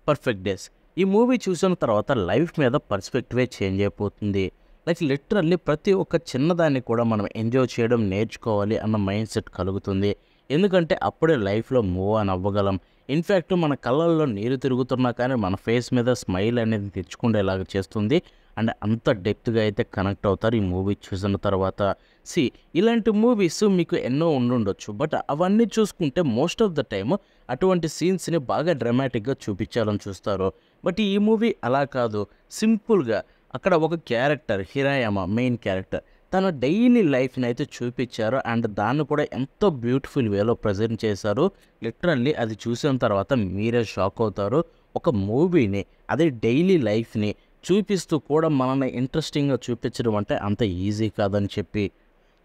Perfect days. ఈ movie చూసిన తర్వాత లైఫ్ మీద పర్స్పెక్టివే చేంజ్ అయిపోతుంది. లైక్ లిటరల్లీ ప్రతి ఒక్క చిన్నదాన్ని కూడా మనం ఎంజాయ్ చేయడం నేర్చుకోవాలి అన్న మైండ్ సెట్ కలుగుతుంది. ఎందుకంటే అప్పుడే లైఫ్‌లో మూవ్ ఆన్ అవ్వగలం. ఇన్‌ఫాక్ట్ మన కళ్ళల్లో నీరు తిరుగుతున్నా కానీ మన ఫేస్ మీద స్మైల్ అనేది తెచ్చుకునేలాగా చేస్తుంది. అండ్ అంత డెప్త్‌గా అయితే కనెక్ట్ అవుతారు ఈ మూవీ చూసిన తర్వాత. సీ ఇలాంటి మూవీస్ మీకు ఎన్నో ఉండుండొచ్చు. బట్ అవన్నీ చూసుకుంటే మోస్ట్ ఆఫ్ ద టైమ్ అటువంటి సీన్స్‌ని బాగా డ్రామాటిక్‌గా చూపించాలని చూస్తారు. బట్ ఈ మూవీ అలా కాదు. సింపుల్‌గా అక్కడ ఒక క్యారెక్టర్ హిరాయమా మెయిన్ క్యారెక్టర్. తన డైలీ లైఫ్‌ని అయితే చూపిచ్చారు. అండ్ దాన్ని కూడా ఎంతో బ్యూటిఫుల్ వేలో ప్రెజెంట్ చేశారు. లిటరల్లీ అది చూసిన తర్వాత మీరే షాక్ అవుతారు. ఒక మూవీని అదే డైలీ లైఫ్‌ని చూపిస్తూ కూడా మనల్ని ఇంట్రెస్టింగ్‌గా చూపించడం అంటే అంత ఈజీ కాదని చెప్పి.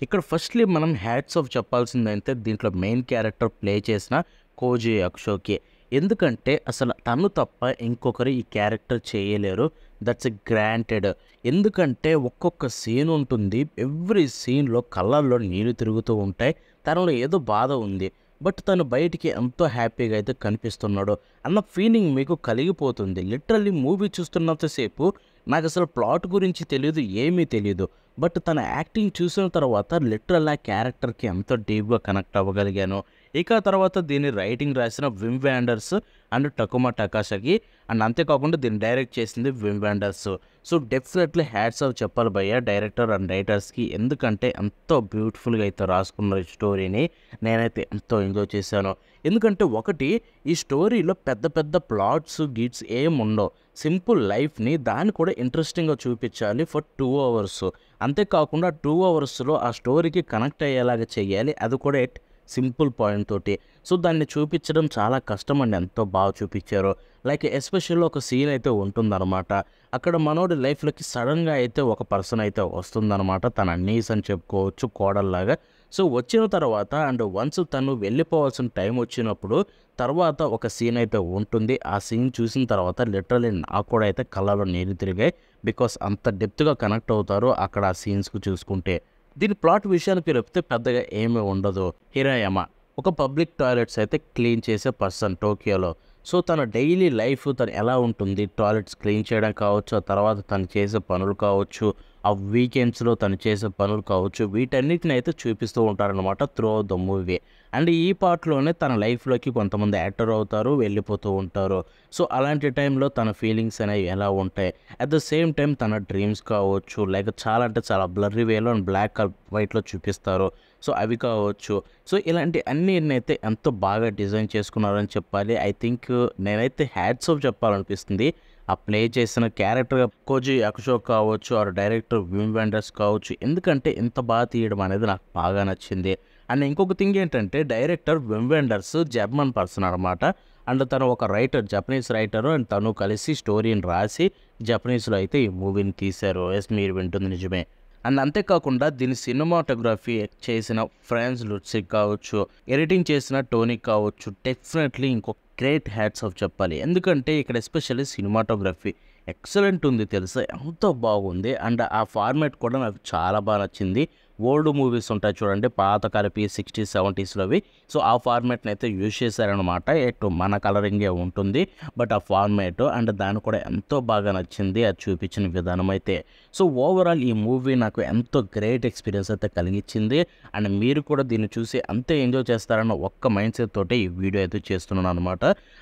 ఇక్కడ ఫస్ట్‌లీ మనం హ్యాట్స్ ఆఫ్ చెప్పాల్సిందైతే దీంట్లో మెయిన్ క్యారెక్టర్ ప్లే చేసిన కోజీ యాకుషోకి. ఎందుకంటే అసలు తను తప్ప ఇంకొకరు ఈ క్యారెక్టర్ చేయలేరు. That's granted. ఎందుకంటే ఒక్కొక్క సీన్ ఉంటుంది. ఎవ్రీ సీన్‌లో కళ్ళల్లో నీళ్ళు తిరుగుతూ ఉంటాయి. తనలో ఏదో బాధ ఉంది. బట్ తను బయటికి ఎంతో హ్యాపీగా అయితే కనిపిస్తున్నాడు అన్న ఫీలింగ్ మీకు కలిగిపోతుంది. లిటరల్లీ మూవీ చూస్తున్నంత సేపు నాకసలు ప్లాట్ గురించి తెలీదు, ఏమీ తెలీదు. బట్ తన యాక్టింగ్ చూసిన తర్వాత లిటరల్ ఆ క్యారెక్టర్‌కి ఎంతో డీప్‌గా కనెక్ట్ అవ్వగలిగాను. ఇక తర్వాత దీన్ని రైటింగ్ రాసిన Wim Wenders and Takuma Takasaki. And అంతేకాకుండా దీన్ని డైరెక్ట్ చేసింది Wim Wenders. So definitely hats off చెప్పాలి భయ్యా డైరెక్టర్ అండ్ రైటర్స్‌కి. ఎందుకంటే ఎంతో బ్యూటిఫుల్‌గా అయితే రాసుకున్నారు ఈ స్టోరీని. నేనైతే ఎంతో ఎంజాయ్ చేశాను. ఎందుకంటే ఒకటి ఈ స్టోరీలో పెద్ద పెద్ద ప్లాట్స్, గిట్స్ ఏం ఉండవు. సింపుల్ లైఫ్‌ని దాన్ని కూడా ఇంట్రెస్టింగ్‌గా చూపించాలి ఫర్ 2 అవర్స్. అంతేకాకుండా 2 అవర్స్‌లో ఆ స్టోరీకి కనెక్ట్ అయ్యేలాగా చేయాలి. అది కూడా ఎట్ సింపుల్ పాయింట్ తోటి. సో దాన్ని చూపించడం చాలా కష్టం అండి. ఎంతో బాగా చూపించారు. లైక్ ఎస్పెషల్లీ ఒక సీన్ అయితే ఉంటుందన్నమాట. అక్కడ మనోడి లైఫ్‌లోకి సడన్‌గా అయితే ఒక పర్సన్ అయితే వస్తుందన్నమాట. తన నీస్ అని చెప్పుకోవచ్చు, కోడల్లాగా. సో వచ్చిన తర్వాత అండ్ వన్స్ తను వెళ్ళిపోవాల్సిన టైం వచ్చినప్పుడు తర్వాత ఒక సీన్ అయితే ఉంటుంది. ఆ సీన్ చూసిన తర్వాత లిటరల్లీ నాకు కూడా అయితే కళ్ళలో నీళ్ళు తిరిగాయి. బికాస్ అంత డెప్త్‌గా కనెక్ట్ అవుతారు అక్కడ ఆ సీన్స్‌కి చూసుకుంటే. దీని ప్లాట్ విషయానికి చెప్తే పెద్దగా ఏమీ ఉండదు. హిరాయమా ఒక పబ్లిక్ టాయిలెట్స్ అయితే క్లీన్ చేసే పర్సన్ టోక్యోలో. సో తన డైలీ లైఫ్ తను ఎలా ఉంటుంది, టాయిలెట్స్ క్లీన్ చేయడం కావచ్చు, ఆ తర్వాత తను చేసే పనులు కావచ్చు, ఆ వీకెండ్స్‌లో తను చేసే పనులు కావచ్చు, వీటన్నిటిని అయితే చూపిస్తూ ఉంటారనమాట through out the movie. And ఈ పార్ట్‌లోనే తన లైఫ్‌లోకి కొంతమంది యాక్టర్ అవుతారు, వెళ్ళిపోతూ ఉంటారు. సో అలాంటి టైంలో తన ఫీలింగ్స్ అనేవి ఎలా ఉంటాయి, అట్ ద సేమ్ టైం తన డ్రీమ్స్ కావచ్చు, లైక్ చాలా అంటే చాలా బ్లర్రీ వేలో అండ్ బ్లాక్ వైట్‌లో చూపిస్తారు. సో అవి కావచ్చు. సో ఇలాంటి అన్నీనైతే ఎంతో బాగా డిజైన్ చేసుకున్నారని చెప్పాలి. ఐ థింక్ నేనైతే హ్యాట్స్ ఆఫ్ చెప్పాలనిపిస్తుంది. ఆ ప్లే చేసిన క్యారెక్టర్ కోజీ యాకుషో కావచ్చు, ఆర్ డైరెక్టర్ విమ్ వెండర్స్ కావచ్చు. ఎందుకంటే ఇంత బాగా తీయడం అనేది నాకు బాగా నచ్చింది. అండ్ ఇంకొక థింగ్ ఏంటంటే director Vim vendors German person అనమాట. అండ్ తను ఒక రైటర్, జపనీస్ రైటరు. అండ్ తను కలిసి స్టోరీని రాసి జపనీస్‌లో అయితే ఈ మూవీని తీశారు. యెస్, మీరు వింటుంది నిజమే. అండ్ అంతేకాకుండా దీని సినిమాటోగ్రఫీ చేసిన ఫ్రాన్స్ లుట్సిక్ కావచ్చు, ఎడిటింగ్ చేసిన టోనీ కావచ్చు. డెఫినెట్లీ ఇంకో గ్రేట్ హ్యాట్స్ ఆఫ్ చెప్పాలి. ఎందుకంటే ఇక్కడ ఎస్పెషల్లీ సినిమాటోగ్రఫీ ఎక్సలెంట్ ఉంది తెలుసా, ఎంతో బాగుంది. అండ్ ఆ ఫార్మాట్ కూడా నాకు చాలా బాగా నచ్చింది. ఓల్డ్ మూవీస్ ఉంటాయి చూడండి, పాతకాలపు 60s 70sలోవి. సో ఆ ఫార్మాట్ని అయితే యూజ్ చేశారనమాట. ఎటు మన కలరింగే ఉంటుంది. బట్ ఆ ఫార్మాట్ అండ్ దాన్ని కూడా ఎంతో బాగా నచ్చింది అది చూపించిన విధానం అయితే. సో ఓవరాల్ ఈ మూవీ నాకు ఎంతో గ్రేట్ ఎక్స్పీరియన్స్ అయితే కలిగించింది. అండ్ మీరు కూడా దీన్ని చూసి అంతే ఎంజాయ్ చేస్తారన్న ఒక్క మైండ్ సెట్ తోటి ఈ వీడియో అయితే చేస్తున్నాను అనమాట.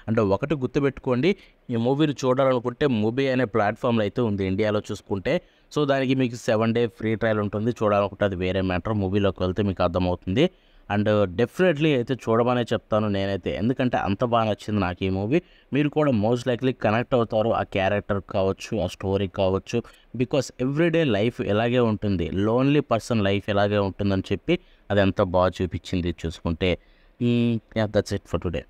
అంటే ఒకటి గుర్తుపెట్టుకోండి, ఈ మూవీని చూడాలనుకుంటే మూవీ అనే ప్లాట్ఫామ్లో అయితే ఉంది ఇండియాలో చూసుకుంటే. సో దానికి మీకు 7 డే ఫ్రీ ట్రయల్ ఉంటుంది. చూడాలనుకుంటే అది వేరే మ్యాటర్. మూవీలోకి వెళ్తే మీకు అర్థమవుతుంది. అండ్ డెఫినెట్లీ అయితే చూడమనే చెప్తాను నేనైతే. ఎందుకంటే అంత బాగా నచ్చింది నాకు ఈ మూవీ. మీరు కూడా మోస్ట్ లైక్లీ కనెక్ట్ అవుతారు ఆ క్యారెక్టర్ కావచ్చు, ఆ స్టోరీ కావచ్చు. బికాస్ ఎవ్రీడే లైఫ్ ఎలాగే ఉంటుంది, లోన్లీ పర్సన్ లైఫ్ ఎలాగే ఉంటుందని చెప్పి అది ఎంతో బాగా చూపించింది చూసుకుంటే. Yeah, that's it for today.